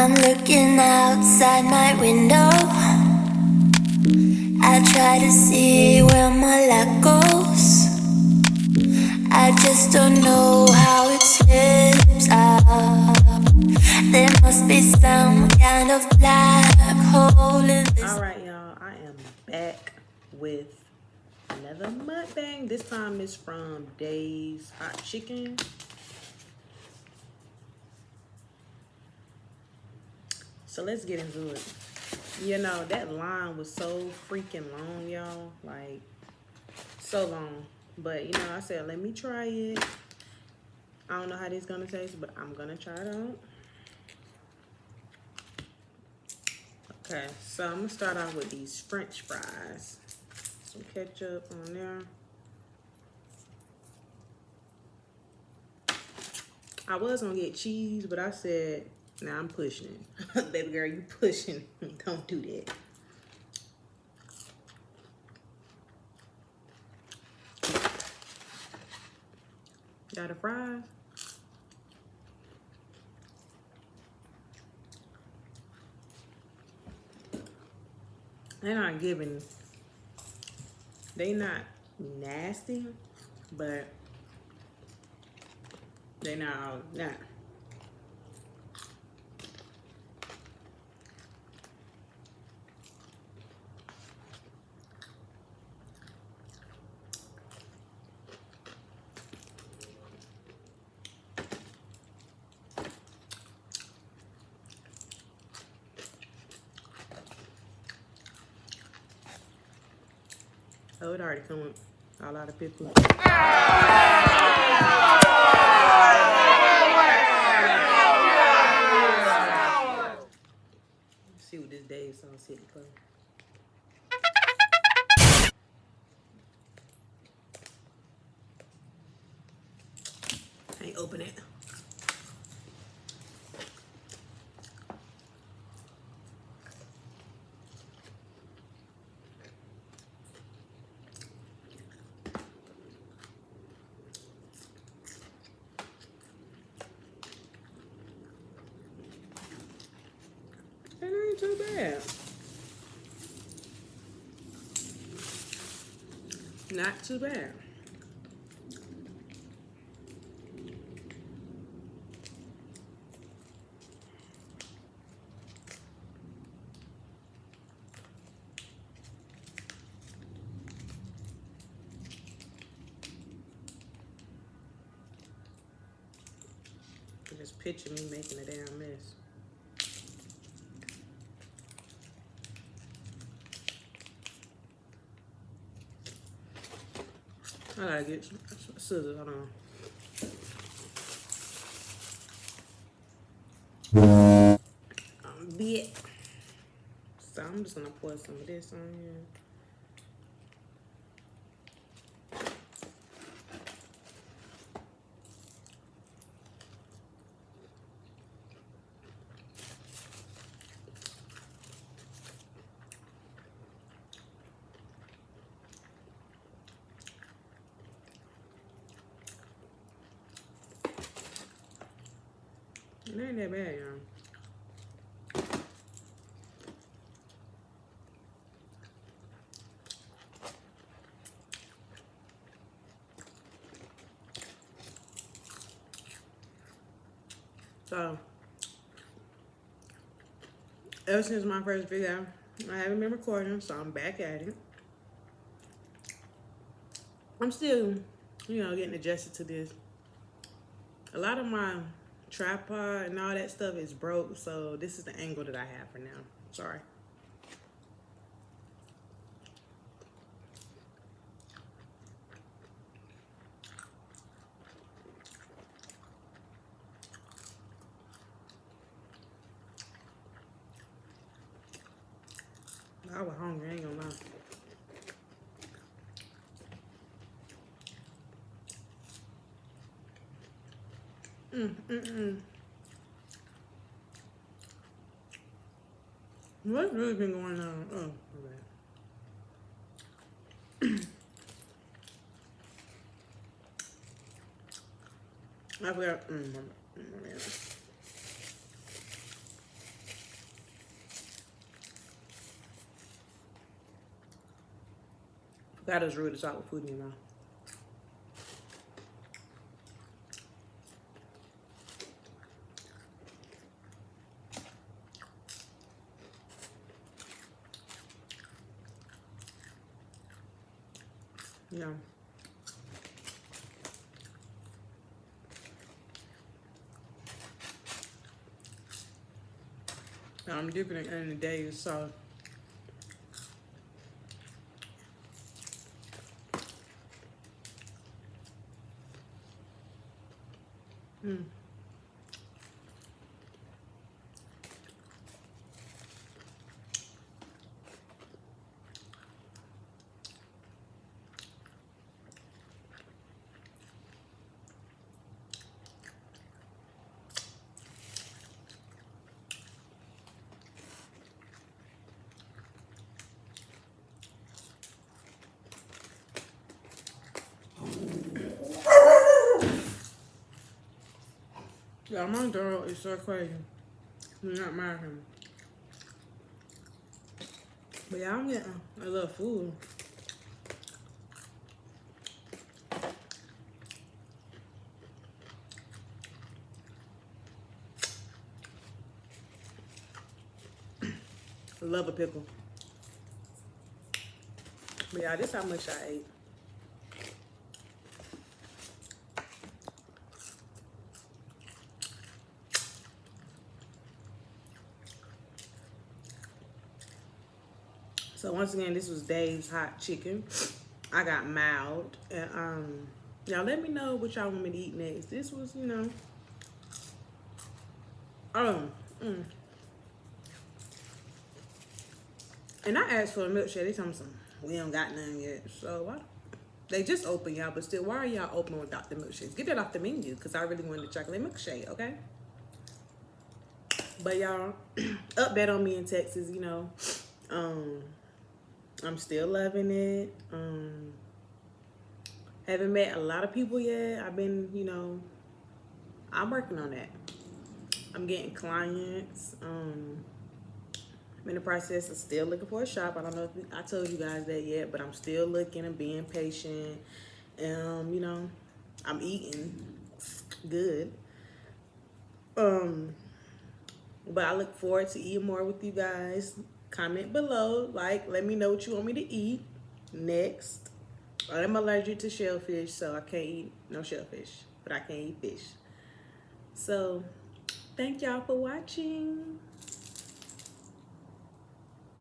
I'm looking outside my window. I try to see where my life goes. I just don't know how it slips out. There must be some kind of black hole in this. Alright, y'all, I am back with another mukbang. This time it's from Dave's Hot Chicken. So let's get into it. You know, that line was so freaking long, y'all. Like, so long. But, you know, I said, let me try it. I don't know how this is going to taste, but I'm going to try it out. Okay, so I'm going to start out with these French fries. Some ketchup on there. I was going to get cheese, but I said, nah, I'm pushing it. Baby girl, you pushing. Don't do that. Got the fries. They're not giving, they not nasty, but they not all that. Oh, it already come with a lot of pickles. Let's see what this Dave sauce hit for. Ain't open it. It ain't too bad. Not too bad. Just picture me making a damn mess. I gotta get some scissors. Hold on. Bit. So I'm just gonna pour some of this on here. It ain't that bad, y'all. So, ever since my first video, I haven't been recording, so I'm back at it. I'm still, you know, getting adjusted to this. A lot of my tripod and all that stuff is broke, so this is the angle that I have for now. Sorry. I was hungry, I ain't gonna lie. What's really been going on? Oh, okay. I forgot. God is rude to talk with food in your mouth. Yeah. I'm dipping it in the day, so yeah, my dog is so crazy. You're not mad at him. But yeah, I'm getting a little food. I love a pickle. But yeah, this how much I ate. So once again, this was Dave's hot chicken. I got mild. And y'all let me know what y'all want me to eat next. This was, you know. Mm. And I asked for a milkshake. They told me some, we don't got none yet. So they just open, y'all, but still, why are y'all open without the milkshakes? Get that off the menu, because I really wanted the chocolate milkshake, okay? But y'all, update on me in Texas, you know. I'm still loving it. Haven't met a lot of people yet. I've been, you know, I'm working on that. I'm getting clients. I'm in the process of still looking for a shop. I don't know if I told you guys that yet, but I'm still looking and being patient. You know, I'm eating good. But I look forward to eating more with you guys. Comment below, like, let me know what you want me to eat next. I'm allergic to shellfish, so I can't eat no shellfish, but I can eat fish. So, thank y'all for watching.